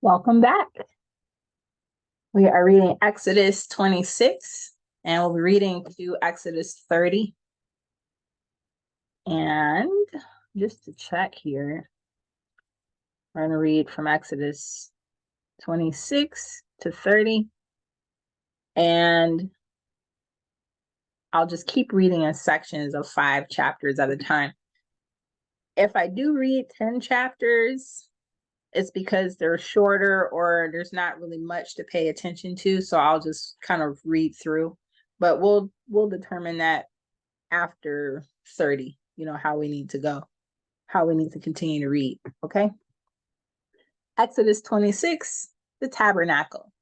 Welcome back. We are reading Exodus 26, and we'll be reading to Exodus 30. And just to check here, we're going to read from Exodus 26 to 30. And I'll just keep reading in sections of 5 chapters at a time. If I do read 10 chapters, it's because they're shorter or there's not really much to pay attention to. So I'll just kind of read through, but we'll determine that after 30, how we need to go, how we need to continue to read. Okay. Exodus 26, the tabernacle.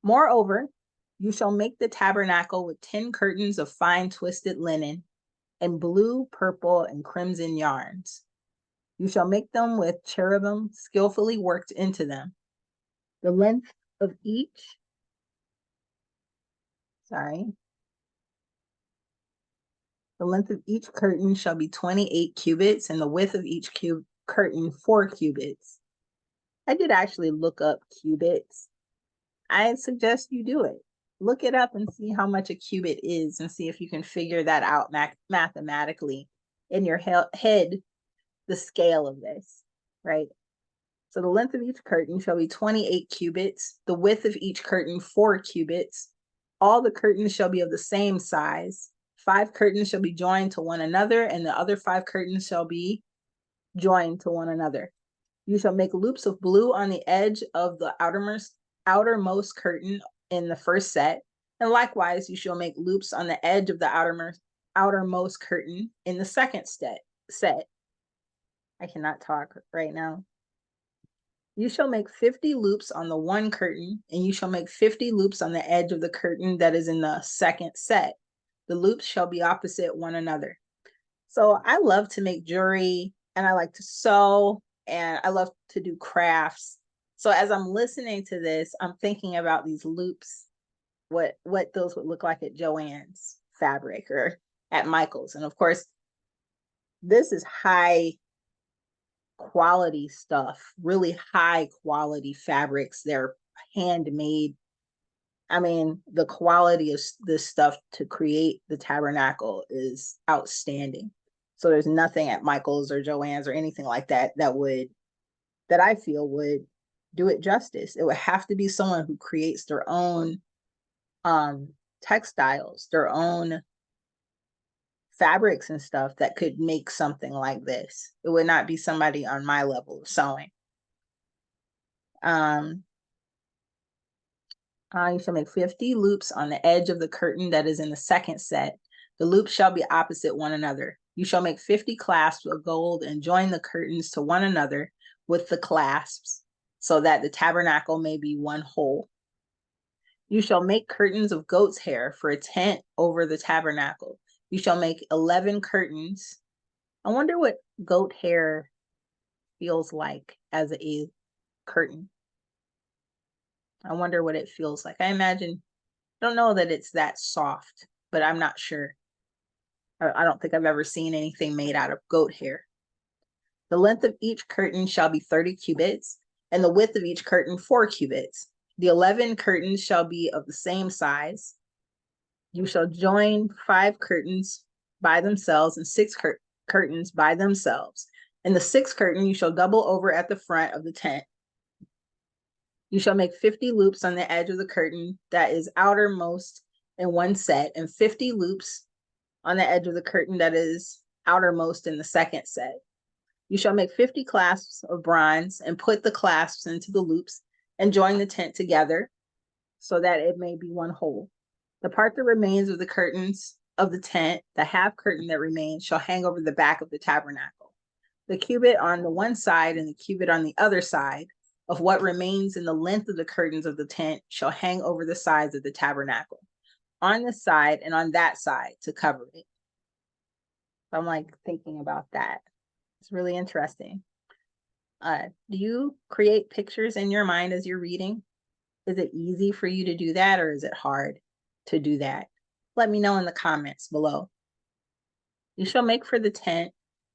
Moreover, you shall make the tabernacle with 10 curtains of fine twisted linen and blue, purple, and crimson yarns. You shall make them with cherubim skillfully worked into them. The length of each, the length of each curtain shall be 28 cubits, and the width of each curtain 4 cubits. I did actually look up cubits. I suggest you do it. Look it up and see how much a cubit is and see if you can figure that out mathematically in your head, the scale of this, right? So the length of each curtain shall be 28 cubits, the width of each curtain 4 cubits. All the curtains shall be of the same size. 5 curtains shall be joined to one another, and the other 5 curtains shall be joined to one another. You shall make loops of blue on the edge of the outermost curtain in the first set, and likewise you shall make loops on the edge of the outermost curtain in the second set. I cannot talk right now. You shall make 50 loops on the one curtain, and you shall make 50 loops on the edge of the curtain that is in the second set. The loops shall be opposite one another. So I love to make jewelry, and I like to sew, and I love to do crafts. So as I'm listening to this, I'm thinking about these loops, what those would look like at Joann's Fabric or at Michael's. And of course, this is high quality stuff, really high quality fabrics. They're handmade. I mean, the quality of this stuff to create the tabernacle is outstanding. So there's nothing at Michael's or Joann's or anything like that that I feel would do it justice. It would have to be someone who creates their own textiles, their own fabrics and stuff that could make something like this. It would not be somebody on my level of sewing. You shall make 50 loops on the edge of the curtain that is in the second set. The loops shall be opposite one another. You shall make 50 clasps of gold and join the curtains to one another with the clasps, so that the tabernacle may be one whole. You shall make curtains of goat's hair for a tent over the tabernacle. You shall make 11 curtains. I wonder what goat hair feels like as a curtain. I wonder what it feels like. I don't know that it's that soft, but I'm not sure. I don't think I've ever seen anything made out of goat hair. The length of each curtain shall be 30 cubits, and the width of each curtain 4 cubits. The 11 curtains shall be of the same size. You shall join 5 curtains by themselves and 6 curtains by themselves. And the 6th curtain you shall double over at the front of the tent. You shall make 50 loops on the edge of the curtain that is outermost in one set, and 50 loops on the edge of the curtain that is outermost in the second set. You shall make 50 clasps of bronze and put the clasps into the loops and join the tent together so that it may be one whole. The part that remains of the curtains of the tent, the half curtain that remains, shall hang over the back of the tabernacle. The cubit on the one side and the cubit on the other side of what remains in the length of the curtains of the tent shall hang over the sides of the tabernacle, on this side and on that side to cover it. So I'm like thinking about that. It's really interesting. Do you create pictures in your mind as you're reading? Is it easy for you to do that, or is it hard to do that? Let me know in the comments below. You shall make for the tent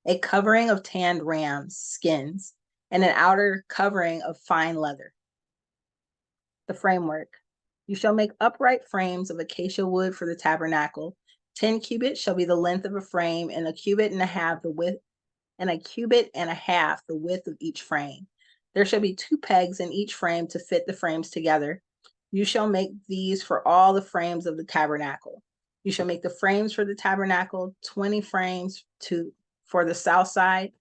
a covering of tanned rams' skins and an outer covering of fine leather. The framework. You shall make upright frames of acacia wood for the tabernacle. 10 cubits shall be the length of a frame, and a cubit and a half the width, and a cubit and a half the width of each frame. There shall be 2 pegs in each frame to fit the frames together. You shall make these for all the frames of the tabernacle. You shall make the frames for the tabernacle, 20 frames for the south side,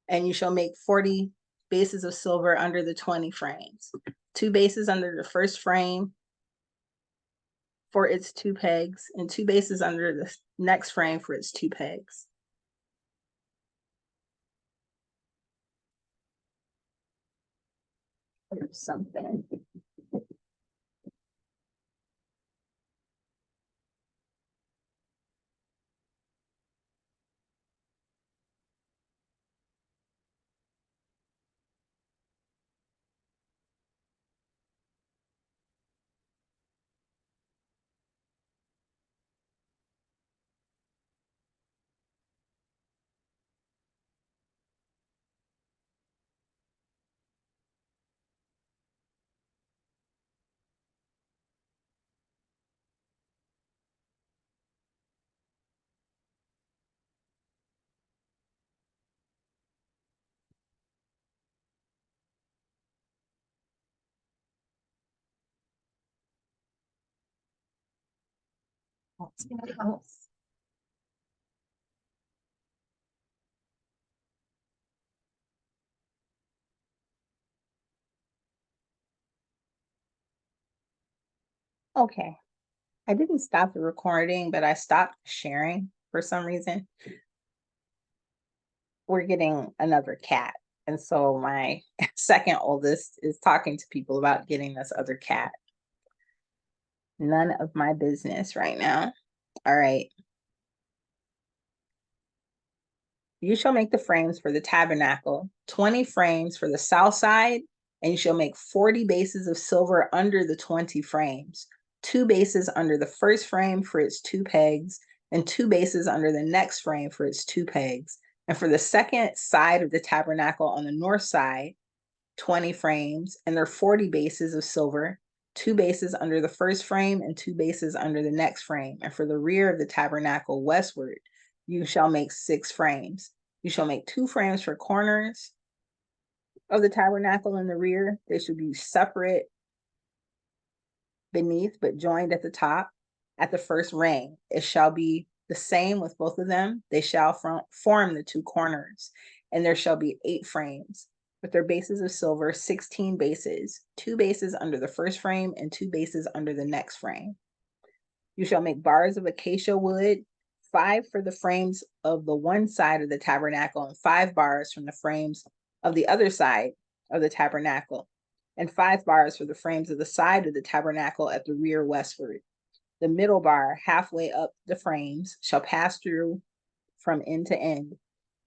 and you shall make 40 bases of silver under the 20 frames. 2 bases under the first frame for its 2 pegs, and 2 bases under the next frame for its 2 pegs. Or something. Okay. I didn't stop the recording, but I stopped sharing for some reason. We're getting another cat. And so my second oldest is talking to people about getting this other cat. None of my business right now. All right. You shall make the frames for the tabernacle, 20 frames for the south side, and you shall make 40 bases of silver under the 20 frames, 2 bases under the first frame for its 2 pegs, and 2 bases under the next frame for its 2 pegs. And for the second side of the tabernacle on the north side, 20 frames, and there are 40 bases of silver, 2 bases under the first frame and 2 bases under the next frame. And for the rear of the tabernacle westward, you shall make 6 frames. You shall make 2 frames for corners of the tabernacle in the rear. They should be separate beneath, but joined at the top at the first ring. It shall be the same with both of them. They shall form the 2 corners, and there shall be 8 frames with their bases of silver, 16 bases, 2 bases under the first frame and 2 bases under the next frame. You shall make bars of acacia wood, 5 for the frames of the one side of the tabernacle, and 5 bars from the frames of the other side of the tabernacle, and 5 bars for the frames of the side of the tabernacle at the rear westward. The middle bar, halfway up the frames, shall pass through from end to end.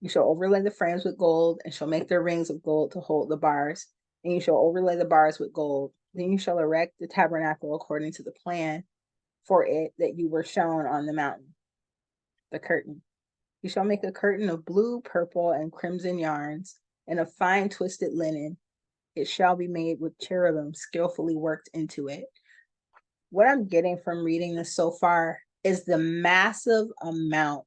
You shall overlay the frames with gold, and shall make their rings of gold to hold the bars, and you shall overlay the bars with gold. Then you shall erect the tabernacle according to the plan for it that you were shown on the mountain. The curtain. You shall make a curtain of blue, purple, and crimson yarns, and of fine twisted linen. It shall be made with cherubim skillfully worked into it. What I'm getting from reading this so far is the massive amount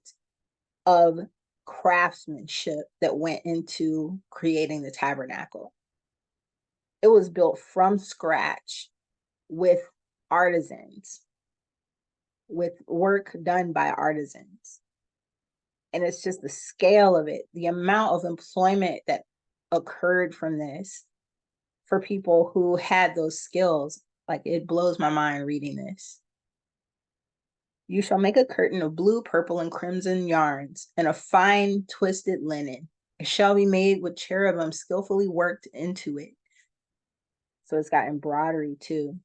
of craftsmanship that went into creating the tabernacle. It was built from scratch with artisans, with work done by artisans. And it's just the scale of it, the amount of employment that occurred from this for people who had those skills. Like, it blows my mind reading this. You shall make a curtain of blue, purple, and crimson yarns, and of fine twisted linen. It shall be made with cherubim skillfully worked into it. So it's got embroidery too.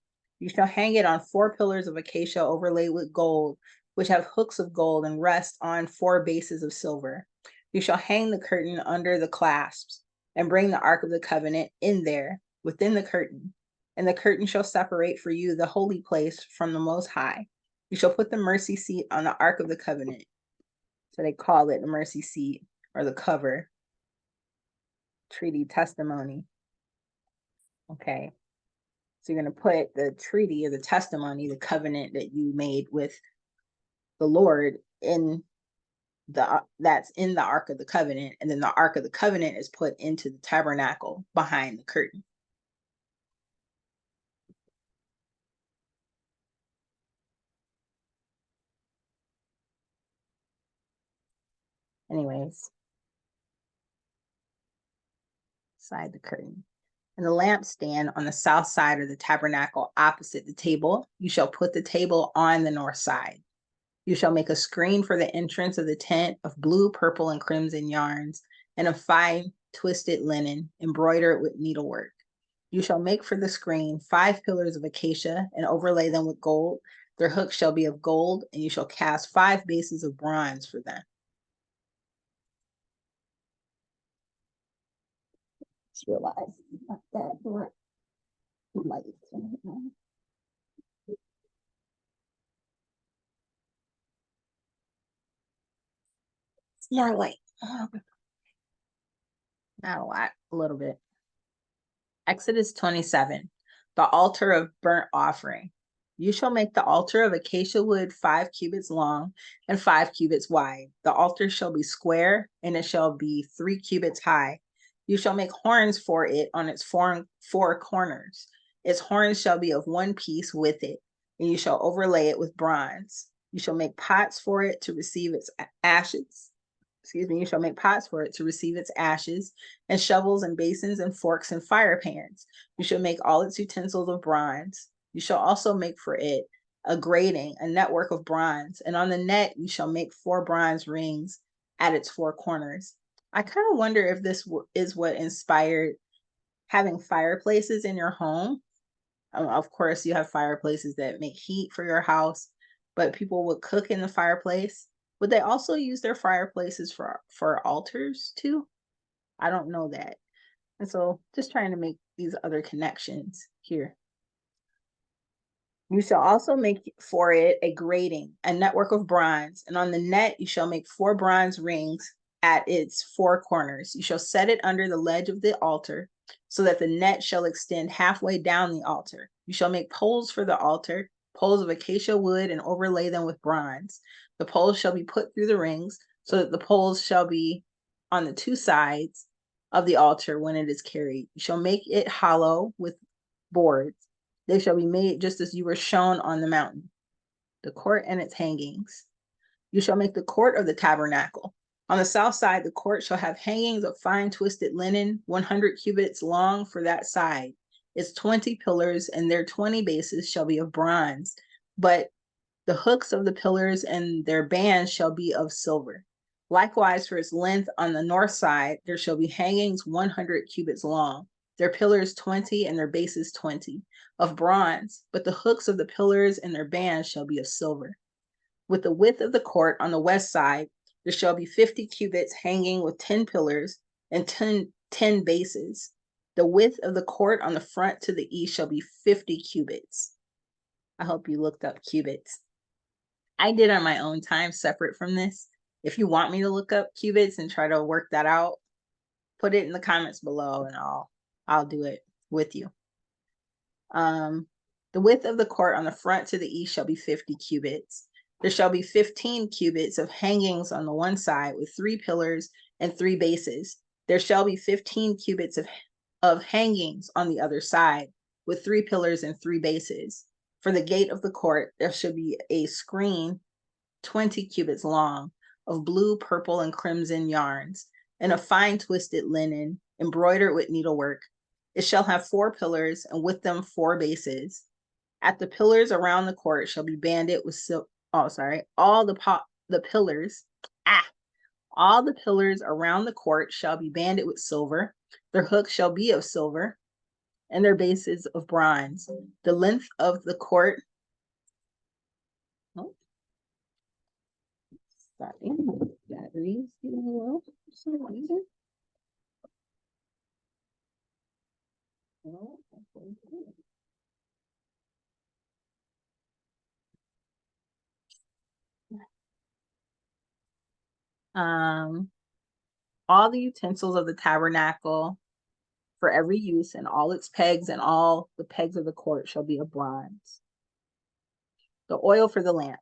You shall hang it on 4 pillars of acacia overlaid with gold, which have hooks of gold and rest on 4 bases of silver. You shall hang the curtain under the clasps, and bring the Ark of the Covenant in there, within the curtain. And the curtain shall separate for you the holy place from the Most High. You shall put the mercy seat on the Ark of the Covenant. So they call it the mercy seat, or the cover. treaty testimony. Okay. So you're going to put the treaty or the testimony, the covenant that you made with the Lord in that's in the Ark of the Covenant, and then the Ark of the Covenant is put into the tabernacle behind the curtain. Anyways, side the curtain. And the lampstand on the south side of the tabernacle opposite the table, you shall put the table on the north side. You shall make a screen for the entrance of the tent of blue, purple, and crimson yarns, and of fine twisted linen, embroidered with needlework. You shall make for the screen 5 pillars of acacia and overlay them with gold. Their hooks shall be of gold, and you shall cast 5 bases of bronze for them. Just realize not that bright light. It's more light. Not a lot, a little bit. Exodus 27, the altar of burnt offering. You shall make the altar of acacia wood 5 cubits long and 5 cubits wide. The altar shall be square, and it shall be 3 cubits high. You shall make horns for it on its four corners. Its horns shall be of one piece with it, and you shall overlay it with bronze. You shall make pots for it to receive its ashes. You shall make pots for it to receive its ashes, and shovels and basins and forks and fire pans. You shall make all its utensils of bronze. You shall also make for it a grating, a network of bronze, and on the net you shall make 4 bronze rings at its 4 corners. I kind of wonder if this is what inspired having fireplaces in your home. Of course, you have fireplaces that make heat for your house, but people would cook in the fireplace. Would they also use their fireplaces for altars too? I don't know that. And so just trying to make these other connections here. You shall also make for it a grating, a network of bronze, and on the net you shall make 4 bronze rings at its 4 corners. You shall set it under the ledge of the altar, so that the net shall extend halfway down the altar. You shall make poles for the altar, poles of acacia wood, and overlay them with bronze. The poles shall be put through the rings, so that the poles shall be on the 2 sides of the altar when it is carried. You shall make it hollow with boards. They shall be made just as you were shown on the mountain. The court and its hangings. You shall make the court of the tabernacle. On the south side, the court shall have hangings of fine twisted linen, 100 cubits long for that side. Its 20 pillars and their 20 bases shall be of bronze, but the hooks of the pillars and their bands shall be of silver. Likewise, for its length on the north side, there shall be hangings 100 cubits long, their pillars 20 and their bases 20, of bronze, but the hooks of the pillars and their bands shall be of silver. With the width of the court on the west side, there shall be 50 cubits hanging with 10 pillars and 10 bases. The width of the court on the front to the east shall be 50 cubits. I hope you looked up cubits. I did on my own time, separate from this. If you want me to look up cubits and try to work that out, put it in the comments below and I'll do it with you. The width of the court on the front to the east shall be 50 cubits. There shall be 15 cubits of hangings on the one side with 3 pillars and 3 bases. There shall be 15 cubits of hangings on the other side with 3 pillars and 3 bases. For the gate of the court, there should be a screen 20 cubits long of blue, purple, and crimson yarns, and of fine twisted linen, embroidered with needlework. It shall have 4 pillars, and with them 4 bases. At the pillars around the court shall be banded with all the pillars around the court shall be banded with silver. Their hooks shall be of silver, and their bases of bronze. The length of the court. Oh, sorry, batteries getting low for some reason. Oh, all the utensils of the tabernacle for every use, and all its pegs and all the pegs of the court shall be of bronze. The oil for the lamp.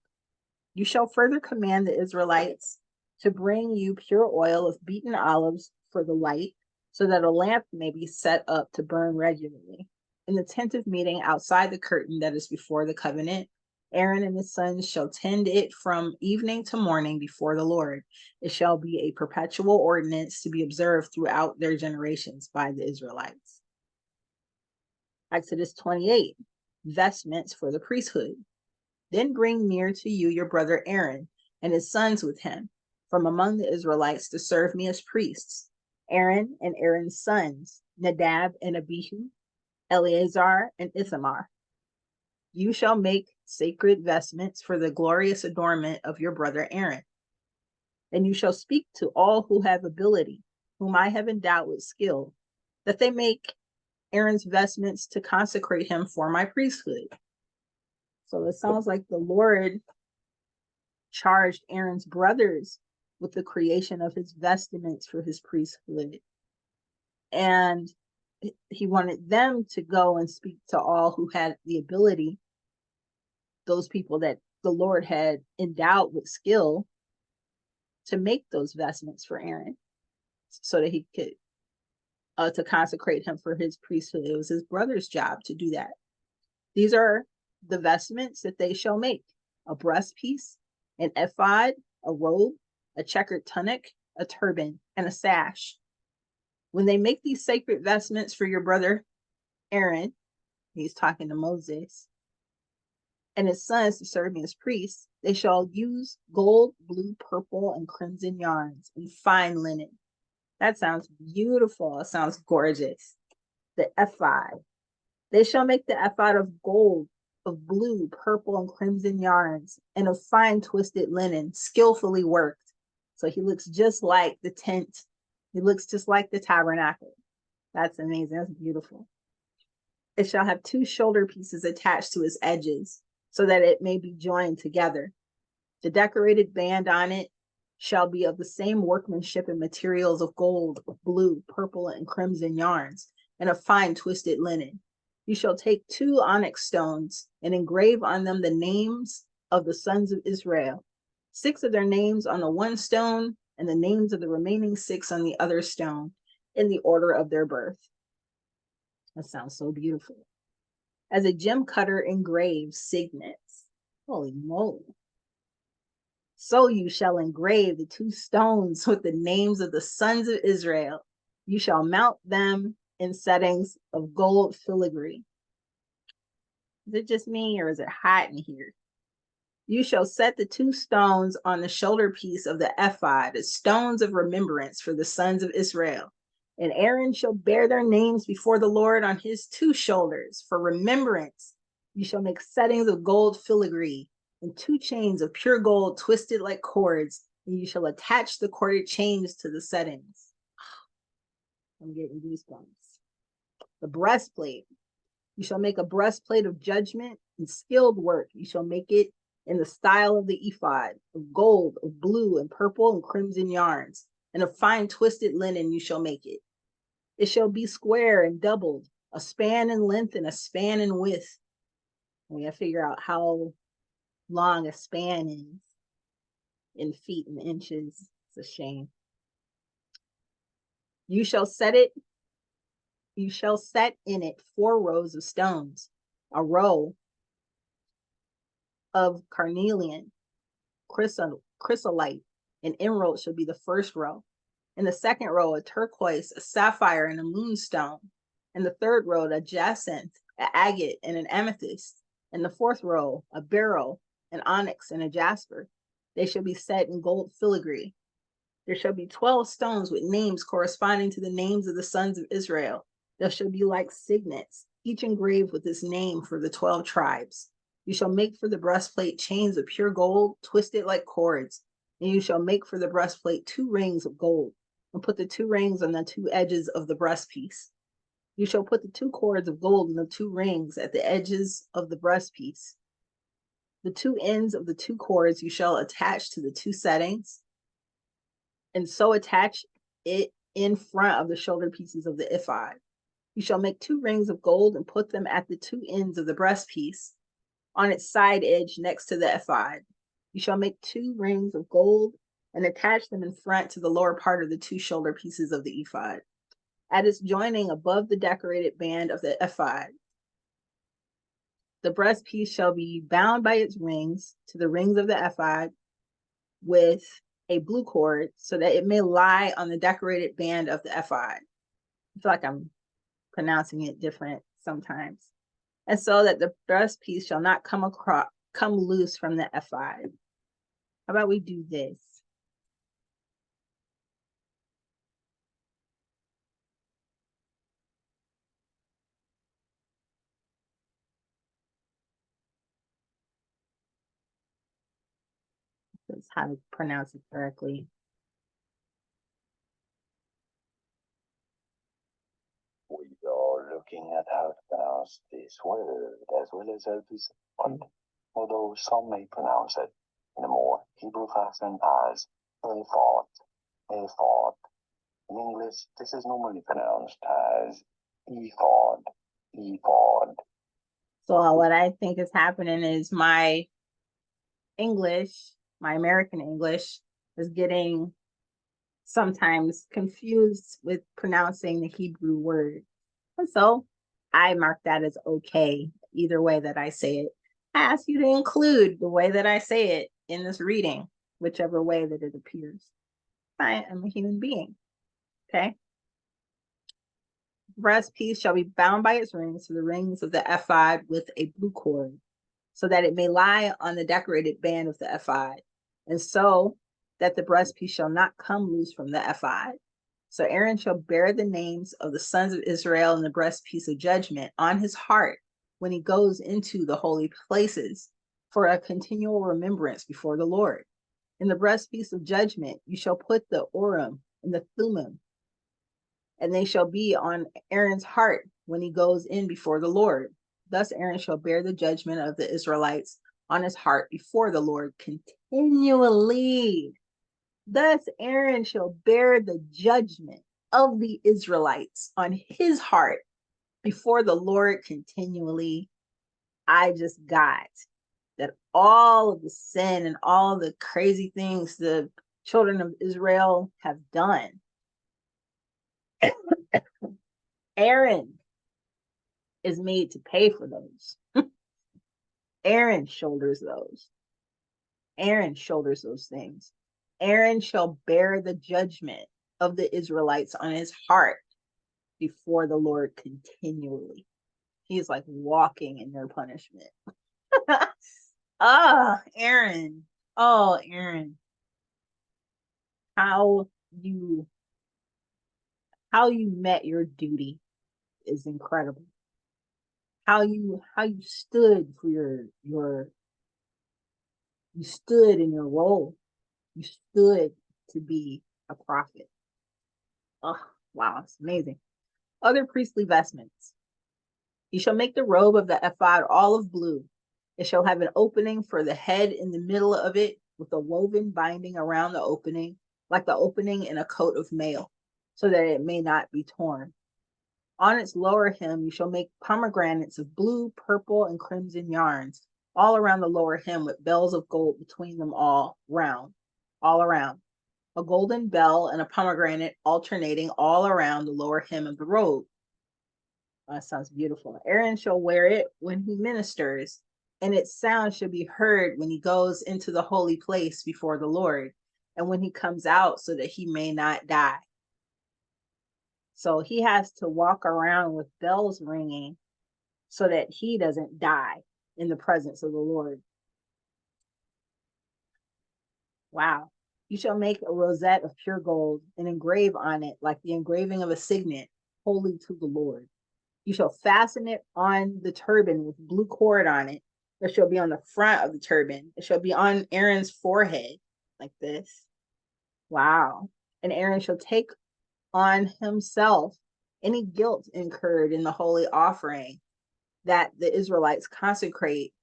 You shall further command the Israelites to bring you pure oil of beaten olives for the light, so that a lamp may be set up to burn regularly. In the tent of meeting outside the curtain that is before the covenant, Aaron and his sons shall tend it from evening to morning before the Lord. It shall be a perpetual ordinance to be observed throughout their generations by the Israelites. Exodus 28, vestments for the priesthood. Then bring near to you your brother Aaron and his sons with him from among the Israelites to serve me as priests. Aaron and Aaron's sons, Nadab and Abihu, Eleazar and Ithamar. You shall make sacred vestments for the glorious adornment of your brother Aaron. And you shall speak to all who have ability, whom I have endowed with skill, that they make Aaron's vestments to consecrate him for my priesthood. So it sounds like the Lord charged Aaron's brothers with the creation of his vestments for his priesthood. And he wanted them to go and speak to all who had the ability, those people that the Lord had endowed with skill, to make those vestments for Aaron so that he could to consecrate him for his priesthood. It was his brother's job to do that. These are the vestments that they shall make: a breastpiece, an ephod, a robe, a checkered tunic, a turban, and a sash. When they make these sacred vestments for your brother Aaron, he's talking to Moses, and his sons to serve me as priests, they shall use gold, blue, purple, and crimson yarns and fine linen. That sounds beautiful. It sounds gorgeous. The ephod. They shall make the ephod of gold, of blue, purple, and crimson yarns, and of fine twisted linen, skillfully worked. So he looks just like the tent. He looks just like the tabernacle. That's amazing. That's beautiful. It shall have 2 shoulder pieces attached to its edges, so that it may be joined together. The decorated band on it shall be of the same workmanship and materials of gold, of blue, purple, and crimson yarns, and of fine twisted linen. You shall take 2 onyx stones and engrave on them the names of the sons of Israel, 6 of their names on the one stone, and the names of the remaining 6 on the other stone, in the order of their birth. That sounds so beautiful. As a gem cutter engraves signets. Holy moly. So you shall engrave the 2 stones with the names of the sons of Israel. You shall mount them in settings of gold filigree. Is it just me, or is it hot in here? You shall set the 2 stones on the shoulder piece of the ephod as stones of remembrance for the sons of Israel. And Aaron shall bear their names before the Lord on his 2 shoulders for remembrance. You shall make settings of gold filigree and 2 chains of pure gold twisted like cords, and you shall attach the corded chains to the settings. I'm getting goosebumps. The breastplate. You shall make a breastplate of judgment and skilled work. You shall make it in the style of the ephod, of gold, of blue, and purple, and crimson yarns, and of fine twisted linen you shall make it. It shall be square and doubled, a span in length and a span in width. We have to figure out how long a span is in feet and inches. It's a shame. You shall set in it 4 rows of stones, a row of carnelian, chrysolite, and emerald shall be the first row. In the second row, a turquoise, a sapphire, and a moonstone. In the third row, a jacinth, an agate, and an amethyst. In the fourth row, a beryl, an onyx, and a jasper. They shall be set in gold filigree. There shall be 12 stones with names corresponding to the names of the sons of Israel. They shall be like signets, each engraved with its name for the 12 tribes. You shall make for the breastplate chains of pure gold, twisted like cords. And you shall make for the breastplate 2 rings of gold, and put the 2 rings on the 2 edges of the breastpiece. You shall put the 2 cords of gold in the 2 rings at the edges of the breastpiece. The 2 ends of the 2 cords you shall attach to the 2 settings, and so attach it in front of the shoulder pieces of the ephod. You shall make 2 rings of gold and put them at the 2 ends of the breastpiece on its side edge next to the ephod. You shall make 2 rings of gold and attach them in front to the lower part of the 2 shoulder pieces of the ephod, at its joining above the decorated band of the ephod. The breastpiece shall be bound by its rings to the rings of the ephod with a blue cord, so that it may lie on the decorated band of the ephod. I feel like I'm pronouncing it different sometimes. And so that the breastpiece shall not come loose from the ephod. How about we do this? That's how to pronounce it correctly. We are looking at how to pronounce this word as well as how to sound, although some may pronounce it in a more Hebrew fashion as ephod. Ephod. In English, this is normally pronounced as ephod. Ephod. So what I think is happening is my English, my American English, is getting sometimes confused with pronouncing the Hebrew word. And so I mark that as okay, either way that I say it. I ask you to include the way that I say it in this reading, whichever way that it appears. I am a human being. Okay. Breastpiece shall be bound by its rings to the rings of the ephod with a blue cord, so that it may lie on the decorated band of the ephod, and so that the breastpiece shall not come loose from the ephod. So Aaron shall bear the names of the sons of Israel in the breastpiece of judgment on his heart when he goes into the holy places, for a continual remembrance before the Lord. In the breastpiece of judgment you shall put the Urim and the Thummim, and they shall be on Aaron's heart when he goes in before the Lord. Thus Aaron shall bear the judgment of the Israelites on his heart before the Lord continually. Thus Aaron shall bear the judgment of the Israelites on his heart before the Lord continually. I just got that all of the sin and all the crazy things the children of Israel have done, Aaron is made to pay for those. Aaron shoulders those. Aaron shoulders those things. Aaron shall bear the judgment of the Israelites on his heart before the Lord continually. He's like walking in their punishment. Aaron. Oh, Aaron. How you met your duty is incredible. How you stood for you stood in your role. You stood to be a prophet. Oh, wow, it's amazing. Other priestly vestments. You shall make the robe of the ephod olive blue. It shall have an opening for the head in the middle of it, with a woven binding around the opening, like the opening in a coat of mail, so that it may not be torn. On its lower hem you shall make pomegranates of blue, purple, and crimson yarns, all around the lower hem, with bells of gold between them all around. A golden bell and a pomegranate alternating all around the lower hem of the robe. That sounds beautiful. Aaron shall wear it when he ministers, and its sound shall be heard when he goes into the holy place before the Lord, and when he comes out, so that he may not die. So he has to walk around with bells ringing so that he doesn't die in the presence of the Lord. Wow. You shall make a rosette of pure gold and engrave on it like the engraving of a signet, holy to the Lord. You shall fasten it on the turban with blue cord on it. It shall be on the front of the turban. It shall be on Aaron's forehead, like this. Wow. And Aaron shall take on himself any guilt incurred in the holy offering that the Israelites consecrate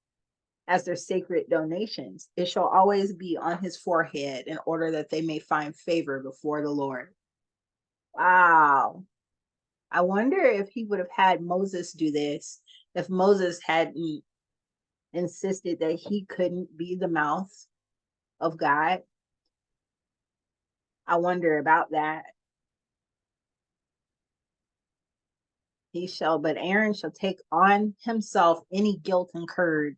as their sacred donations. It shall always be on his forehead, in order that they may find favor before the Lord. Wow. I wonder if he would have had Moses do this, if Moses hadn't insisted that he couldn't be the mouth of God. I wonder about that. But Aaron shall take on himself any guilt incurred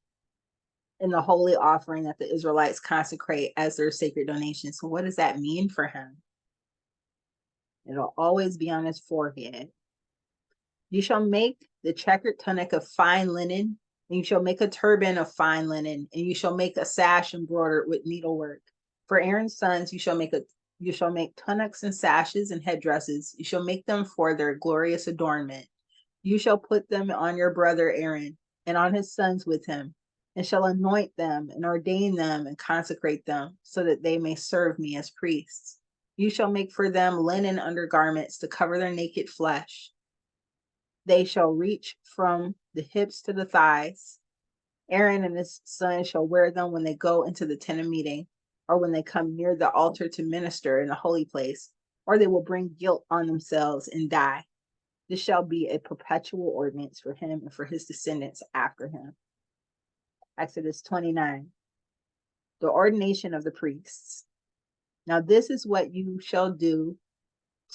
in the holy offering that the Israelites consecrate as their sacred donation. So, what does that mean for him? It'll always be on his forehead. You shall make the checkered tunic of fine linen, and you shall make a turban of fine linen, and you shall make a sash embroidered with needlework. For Aaron's sons, you shall make tunics and sashes and headdresses. You shall make them for their glorious adornment. You shall put them on your brother Aaron and on his sons with him, and shall anoint them and ordain them and consecrate them, so that they may serve me as priests. You shall make for them linen undergarments to cover their naked flesh. They shall reach from the hips to the thighs. Aaron and his sons shall wear them when they go into the tent of meeting, or when they come near the altar to minister in the holy place, or they will bring guilt on themselves and die. This shall be a perpetual ordinance for him and for his descendants after him. Exodus 29. The ordination of the priests. Now this is what you shall do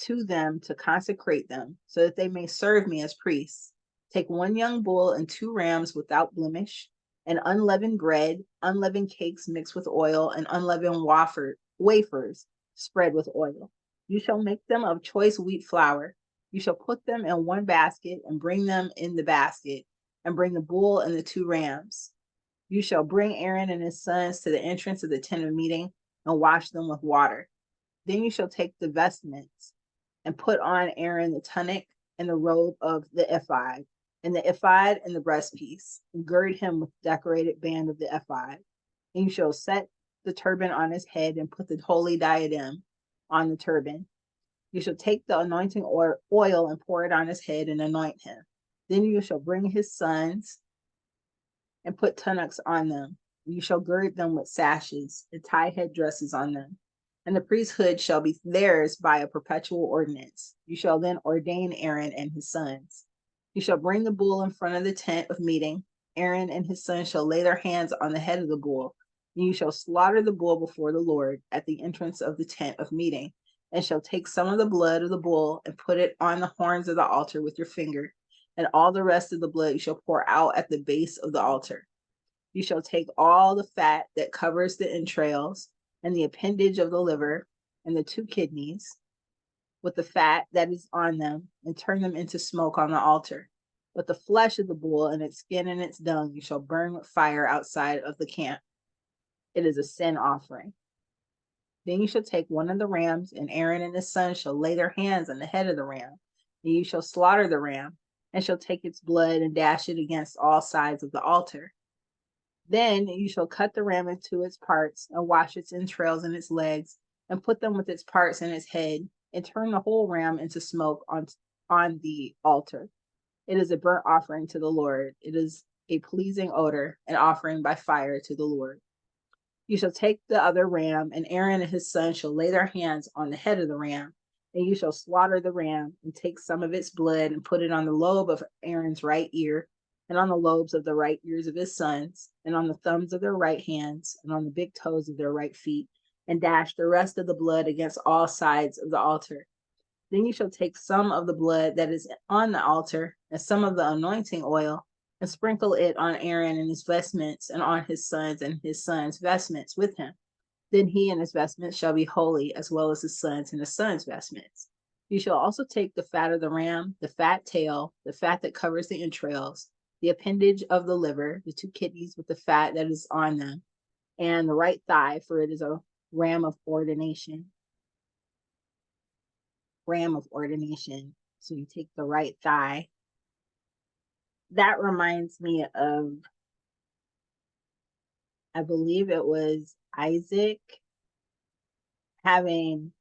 to them to consecrate them, so that they may serve me as priests. Take one young bull and 2 rams without blemish, and unleavened bread, unleavened cakes mixed with oil, and unleavened wafers spread with oil. You shall make them of choice wheat flour. You shall put them in one basket and bring them in the basket, and bring the bull and the 2 rams. You shall bring Aaron and his sons to the entrance of the tent of meeting and wash them with water. Then you shall take the vestments and put on Aaron the tunic and the robe of the ephod, and the ephod and the breastpiece, and gird him with the decorated band of the ephod. And you shall set the turban on his head and put the holy diadem on the turban. You shall take the anointing oil and pour it on his head and anoint him. Then you shall bring his sons and put tunics on them. You shall gird them with sashes and tie headdresses on them. And the priesthood shall be theirs by a perpetual ordinance. You shall then ordain Aaron and his sons. You shall bring the bull in front of the tent of meeting. Aaron and his sons shall lay their hands on the head of the bull, and you shall slaughter the bull before the Lord at the entrance of the tent of meeting, and shall take some of the blood of the bull and put it on the horns of the altar with your finger, and all the rest of the blood you shall pour out at the base of the altar. You shall take all the fat that covers the entrails, and the appendage of the liver, and the 2 kidneys, with the fat that is on them, and turn them into smoke on the altar. But the flesh of the bull and its skin and its dung you shall burn with fire outside of the camp. It is a sin offering. Then you shall take one of the rams, and Aaron and his sons shall lay their hands on the head of the ram, and you shall slaughter the ram, and shall take its blood and dash it against all sides of the altar. Then you shall cut the ram into its parts, and wash its entrails and its legs, and put them with its parts and its head, and turn the whole ram into smoke on the altar. It is a burnt offering to the Lord. It is a pleasing odor, an offering by fire to the Lord. You shall take the other ram, and Aaron and his sons shall lay their hands on the head of the ram, and you shall slaughter the ram, and take some of its blood, and put it on the lobe of Aaron's right ear, and on the lobes of the right ears of his sons, and on the thumbs of their right hands, and on the big toes of their right feet, and dash the rest of the blood against all sides of the altar. Then you shall take some of the blood that is on the altar, and some of the anointing oil, and sprinkle it on Aaron and his vestments, and on his sons' vestments with him. Then he and his vestments shall be holy, as well as his sons and his sons' vestments. You shall also take the fat of the ram, the fat tail, the fat that covers the entrails, the appendage of the liver, the 2 kidneys with the fat that is on them, and the right thigh, for it is a ram of ordination. So you take the right thigh. That reminds me of, I believe it was Isaac having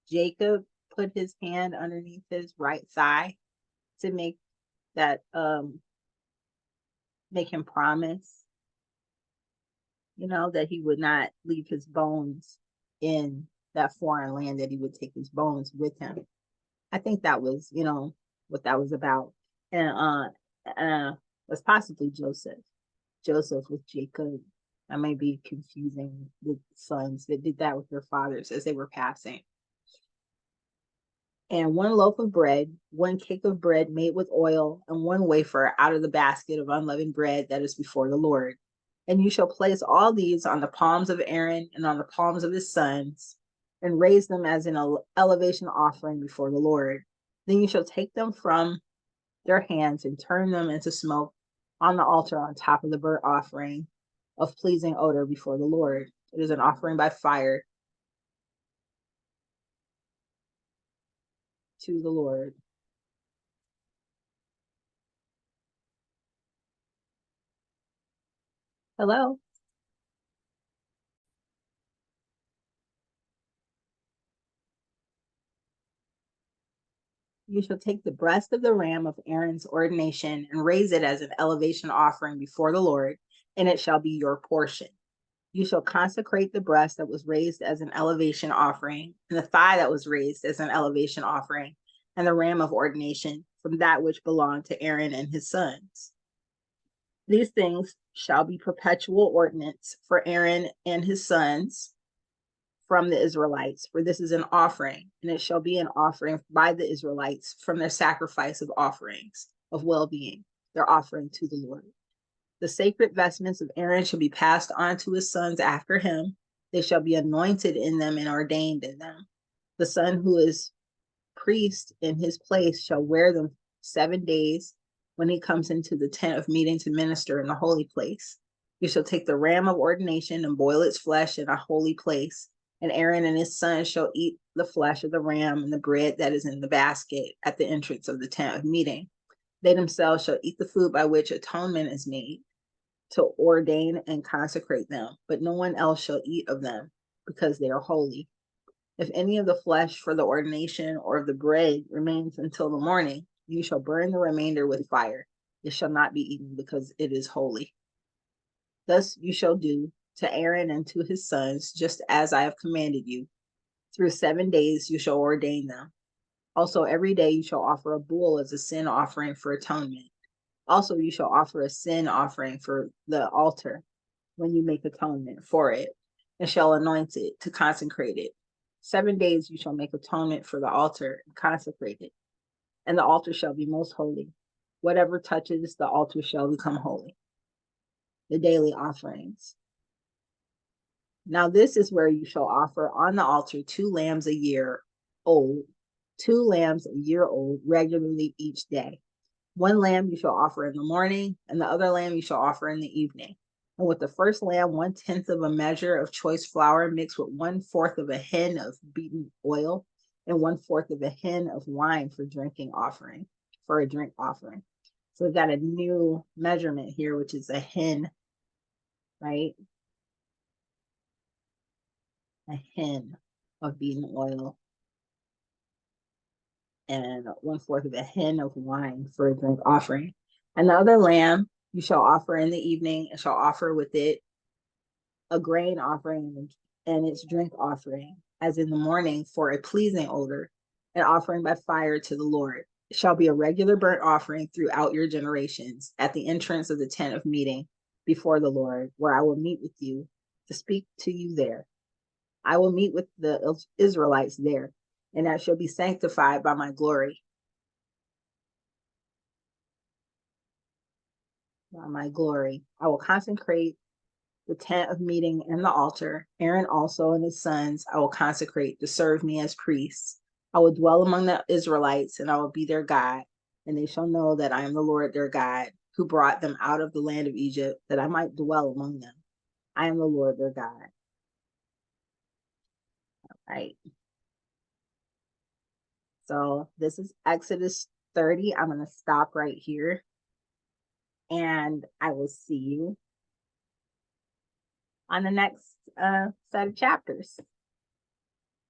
Jacob put his hand underneath his right thigh to make him promise, that he would not leave his bones in that foreign land, that he would take his bones with him. I think that was, what that was about. And was possibly Joseph. Joseph with Jacob. I may be confusing the sons that did that with their fathers as they were passing. And 1 loaf of bread, 1 cake of bread made with oil, and 1 wafer out of the basket of unleavened bread that is before the Lord. And you shall place all these on the palms of Aaron and on the palms of his sons, and raise them as an elevation offering before the Lord. Then you shall take them from their hands and turn them into smoke on the altar on top of the burnt offering of pleasing odor before the Lord. It is an offering by fire to the Lord. Hello? You shall take the breast of the ram of Aaron's ordination and raise it as an elevation offering before the Lord, and it shall be your portion. You shall consecrate the breast that was raised as an elevation offering, and the thigh that was raised as an elevation offering, and the ram of ordination from that which belonged to Aaron and his sons. These things shall be perpetual ordinance for Aaron and his sons from the Israelites, for this is an offering, and it shall be an offering by the Israelites from their sacrifice of offerings of well-being, their offering to the Lord. The sacred vestments of Aaron shall be passed on to his sons after him. They shall be anointed in them and ordained in them. The son who is priest in his place shall wear them 7 days when he comes into the tent of meeting to minister in the holy place. You shall take the ram of ordination and boil its flesh in a holy place. And Aaron and his sons shall eat the flesh of the ram and the bread that is in the basket at the entrance of the tent of meeting. They themselves shall eat the food by which atonement is made, to ordain and consecrate them, but no one else shall eat of them, because they are holy. If any of the flesh for the ordination or of the bread remains until the morning, you shall burn the remainder with fire. It shall not be eaten, because it is holy. Thus you shall do to Aaron and to his sons, just as I have commanded you. Through 7 days you shall ordain them. Also every day you shall offer a bull as a sin offering for atonement. Also you shall offer a sin offering for the altar when you make atonement for it, and shall anoint it to consecrate it. 7 days you shall make atonement for the altar and consecrate it, and the altar shall be most holy. Whatever touches the altar shall become holy. The daily offerings. Now this is where you shall offer on the altar 2 lambs a year old, 2 lambs a year old regularly each day. 1 lamb you shall offer in the morning, and the other lamb you shall offer in the evening. And with the first lamb, 1/10 of a measure of choice flour mixed with 1/4 of a hin of beaten oil, and 1/4 of a hin of wine for a drink offering. So we've got a new measurement here, which is a hin, right? A hin of beaten oil, and 1/4 of a hin of wine for a drink offering. And the other lamb you shall offer in the evening, and shall offer with it a grain offering and its drink offering, as in the morning, for a pleasing odor, an offering by fire to the Lord. It shall be a regular burnt offering throughout your generations at the entrance of the tent of meeting before the Lord, where I will meet with you to speak to you there. I will meet with the Israelites there, and that shall be sanctified by my glory. By my glory. I will consecrate the tent of meeting and the altar. Aaron also and his sons I will consecrate to serve me as priests. I will dwell among the Israelites, and I will be their God, and they shall know that I am the Lord their God, who brought them out of the land of Egypt, that I might dwell among them. I am the Lord their God. All right. So this is Exodus 30. I'm going to stop right here, and I will see you on the next set of chapters.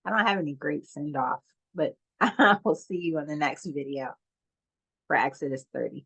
I don't have any great send off, but I will see you on the next video for Exodus 30.